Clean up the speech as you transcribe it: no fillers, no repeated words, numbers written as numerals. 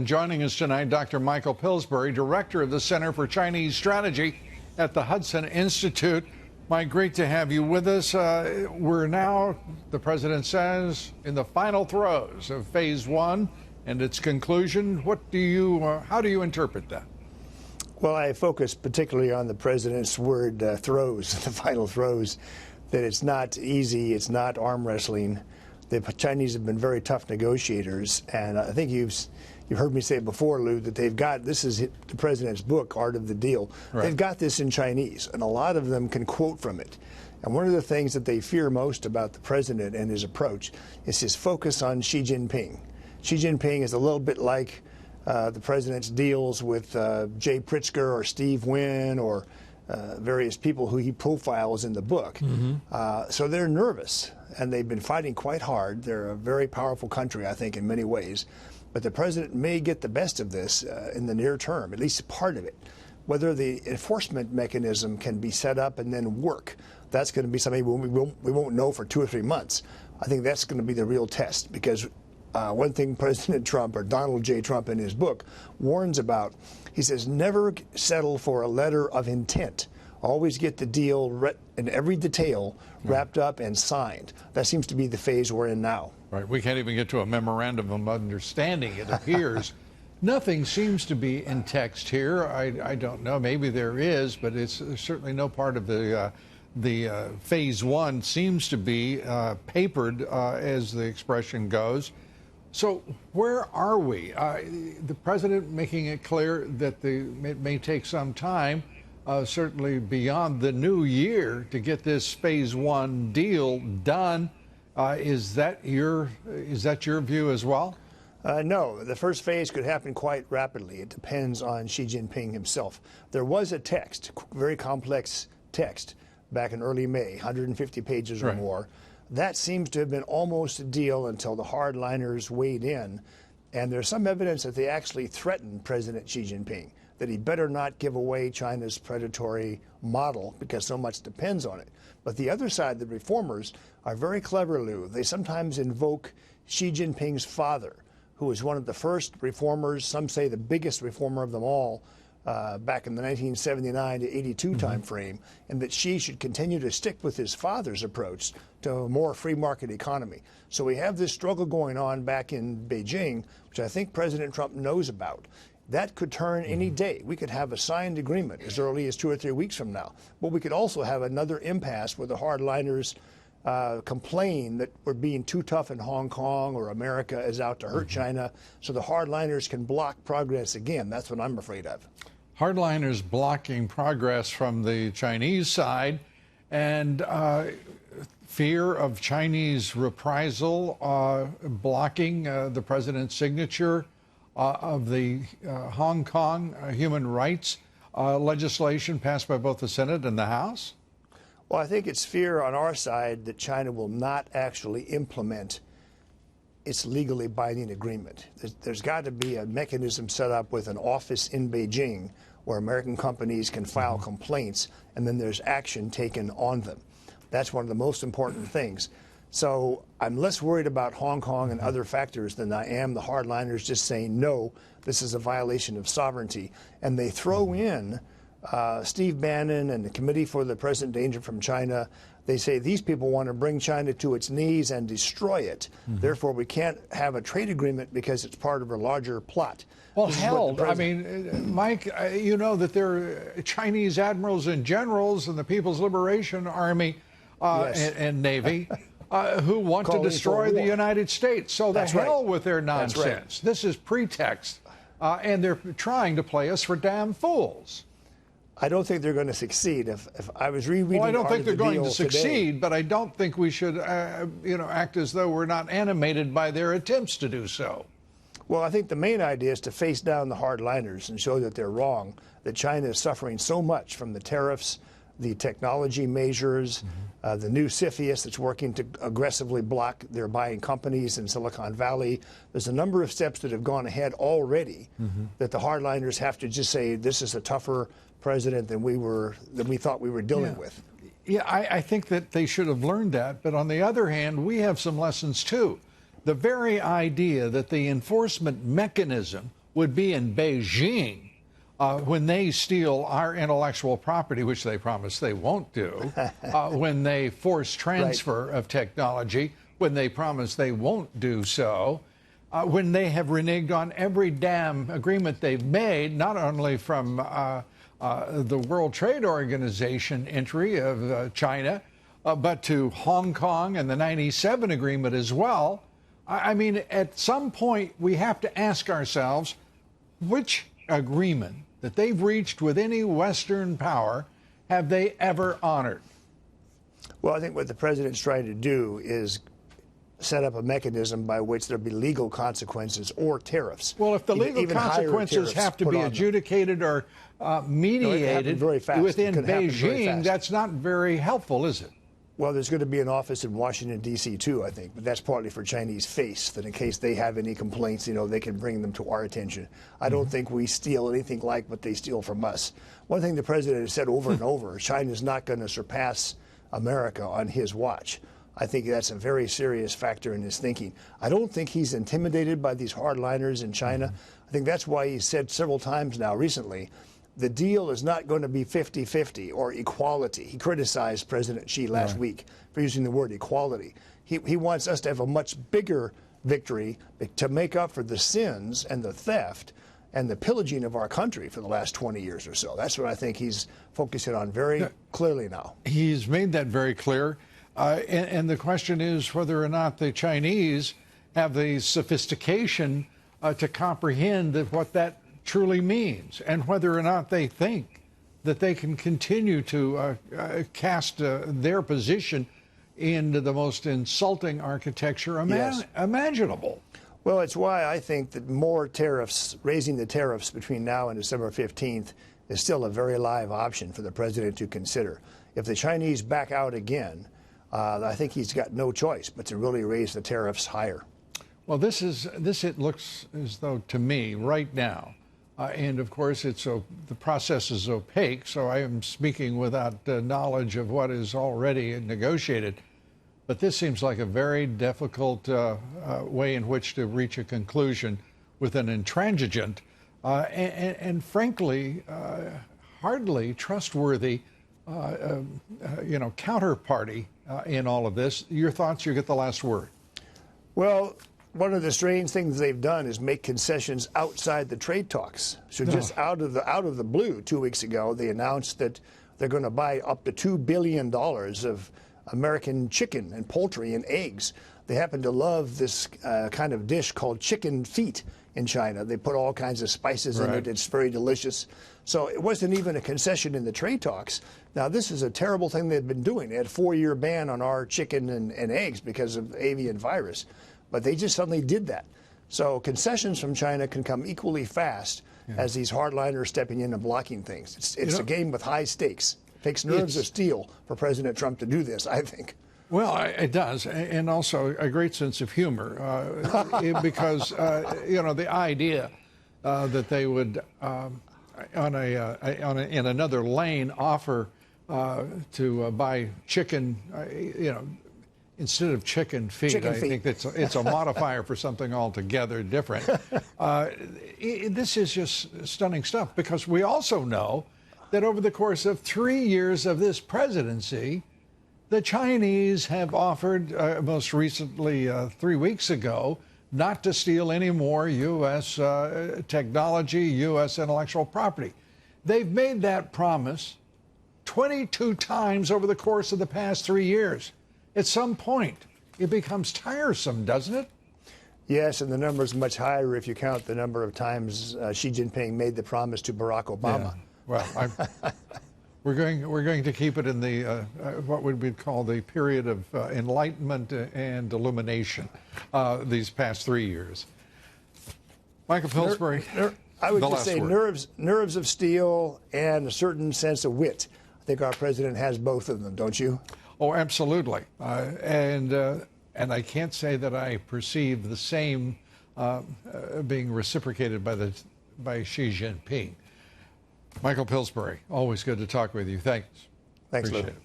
And joining us tonight, Dr. Michael Pillsbury, Director of the Center for Chinese Strategy at the Hudson Institute. Mike, great to have you with us. We're now, the president says, in the final throes of phase one and its conclusion. How do you interpret that? Well, I focus particularly on the president's word throes, the final throes, that it's not easy, it's not arm wrestling. The Chinese have been very tough negotiators, and I think you've heard me say it before, Lou, that they've got, this is the president's book, Art of the Deal. Right. They've got this in Chinese, and a lot of them can quote from it. And one of the things that they fear most about the president and his approach is his focus on Xi Jinping. Xi Jinping is a little bit like the president's deals with Jay Pritzker or Steve Wynn or various people who he profiles in the book. So they're nervous, and they've been fighting quite hard. They're a very powerful country, I think, in many ways. But the president may get the best of this in the near term, at least part of it. Whether the enforcement mechanism can be set up and then work, that's going to be something we won't know for 2 or 3 months. I think that's going to be the real test, because one thing President Trump, or Donald J. Trump in his book, warns about, he says, never settle for a letter of intent. Always get the deal in every detail wrapped up and signed. That seems to be the phase we're in now. Right. We can't even get to a memorandum of understanding, it appears. Nothing seems to be in text here. I don't know. Maybe there is, but it's certainly no part of the phase one seems to be papered, as the expression goes. So where are we? The president making it clear that it may take some time, certainly beyond the new year, to get this phase one deal done. Is that your view as well? No, the first phase could happen quite rapidly. It depends on Xi Jinping himself. There was a text, very complex text, back in early May, 150 pages or more. That seems to have been almost a deal until the hardliners weighed in. And there's some evidence that they actually threatened President Xi Jinping, that he better not give away China's predatory model because so much depends on it. But the other side, the reformers, are very clever, Lou. They sometimes invoke Xi Jinping's father, who was one of the first reformers, some say the biggest reformer of them all, back in the 1979 to 82 time frame, and that Xi should continue to stick with his father's approach to a more free market economy. So we have this struggle going on back in Beijing, which I think President Trump knows about. That could turn any day. We could have a signed agreement as early as 2 or 3 weeks from now. But we could also have another impasse where the hardliners complain that we're being too tough in Hong Kong, or America is out to hurt China, so the hardliners can block progress again. That's what I'm afraid of. Hardliners blocking progress from the Chinese side, and fear of Chinese reprisal blocking the president's signature of the Hong Kong human rights legislation passed by both the Senate and the House? Well, I think it's fear on our side that China will not actually implement its legally binding agreement. There's got to be a mechanism set up with an office in Beijing where American companies can file complaints, and then there's action taken on them. That's one of the most important things. So I'm less worried about Hong Kong and other factors than I am the hardliners just saying, no, this is a violation of sovereignty. And they throw in Steve Bannon and the Committee for the Present Danger from China. They say these people want to bring China to its knees and destroy it. Therefore, we can't have a trade agreement because it's part of a larger plot. Well, hell, I mean, Mike, you know that there are Chinese admirals and generals in the People's Liberation Army and Navy who want to destroy the United States. So the hell with their nonsense. This is pretext, and they're trying to play us for damn fools. I don't think they're going to succeed. If I was rereading, well, I don't think they're going to succeed, but I don't think we should, act as though we're not animated by their attempts to do so. Well, I think the main idea is to face down the hardliners and show that they're wrong, that China is suffering so much from the tariffs, the technology measures, the new CFIUS that's working to aggressively block their buying companies in Silicon Valley. There's a number of steps that have gone ahead already that the hardliners have to just say, this is a tougher president than we thought we were dealing with. Yeah, I think that they should have learned that. But on the other hand, we have some lessons too. The very idea that the enforcement mechanism would be in Beijing when they steal our intellectual property, which they promise they won't do, when they force transfer of technology, when they promise they won't do so, when they have reneged on every damn agreement they've made, not only from the World Trade Organization entry of China, but to Hong Kong and the 97 agreement as well. I mean, at some point, we have to ask ourselves, which agreement that they've reached with any Western power have they ever honored? Well, I think what the president's trying to do is set up a mechanism by which there'll be legal consequences or tariffs. Well, if the legal consequences have to be adjudicated or mediated within Beijing, that's not very helpful, is it? Well, there's going to be an office in Washington, D.C., too, I think. But that's partly for Chinese face, that in case they have any complaints, they can bring them to our attention. I don't think we steal anything like what they steal from us. One thing the president has said over and over, China's not going to surpass America on his watch. I think that's a very serious factor in his thinking. I don't think he's intimidated by these hardliners in China. I think that's why he said several times now recently, the deal is not going to be 50-50 or equality. He criticized President Xi last week for using the word equality. He wants us to have a much bigger victory to make up for the sins and the theft and the pillaging of our country for the last 20 years or so. That's what I think he's focusing on very clearly now. He's made that very clear. And the question is whether or not the Chinese have the sophistication to comprehend what that truly means, and whether or not they think that they can continue to cast their position into the most insulting architecture imaginable. Well, it's why I think that more tariffs, raising the tariffs between now and December 15th, is still a very live option for the president to consider. If the Chinese back out again, I think he's got no choice but to really raise the tariffs higher. Well, it looks as though, to me, right now, and of course, the process is opaque, so I am speaking without knowledge of what is already negotiated. But this seems like a very difficult way in which to reach a conclusion with an intransigent and frankly, hardly trustworthy, counterparty in all of this. Your thoughts? You get the last word. Well, one of the strange things they've done is make concessions outside the trade talks. So just out of the blue, 2 weeks ago, they announced that they're going to buy up to $2 billion of American chicken and poultry and eggs. They happen to love this kind of dish called chicken feet in China. They put all kinds of spices in it. It's very delicious. So it wasn't even a concession in the trade talks. Now, this is a terrible thing they've been doing. They had a 4-year ban on our chicken and eggs because of avian virus. But they just suddenly did that. So concessions from China can come equally fast as these hardliners stepping in and blocking things. It's a game with high stakes. It takes nerves of steel for President Trump to do this, I think. Well, it does, and also a great sense of humor, because the idea that they would, in another lane, offer to buy chicken, instead of chicken feet. I think it's a modifier for something altogether different. This is just stunning stuff, because we also know that over the course of 3 years of this presidency, the Chinese have offered, most recently 3 weeks ago, not to steal any more U.S. Technology, U.S. intellectual property. They've made that promise 22 times over the course of the past 3 years. At some point, it becomes tiresome, doesn't it? Yes, and the number is much higher if you count the number of times Xi Jinping made the promise to Barack Obama. Yeah. Well, we're going to keep it in the what would we call the period of enlightenment and illumination these past 3 years. Michael Pillsbury, I would just say nerves of steel and a certain sense of wit. I think our president has both of them, don't you? Oh, absolutely. And I can't say that I perceive the same being reciprocated by Xi Jinping. Michael Pillsbury, always good to talk with you. Thanks. Thanks, Appreciate Lou. it.